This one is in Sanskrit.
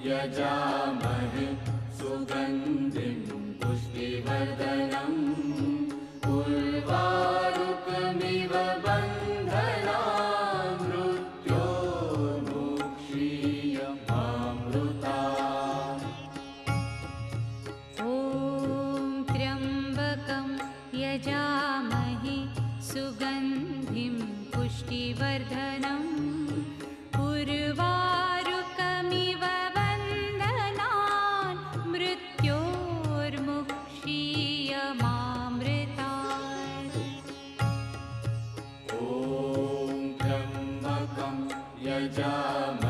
यजामहे सुगन्धिं पुष्टिवर्धनम् उर्वारुकमिव बन्धनान् मृत्योर्मुक्षीयमामृतात्। ॐ त्र्यम्बकं यजामहे सुगन्धिं पुष्टिवर्धनम् उर्वारुकमिव बन्धनान् मृत्योर्मुक्षीयमामृतात्। ॐ त्र्यम्बकं यजामहे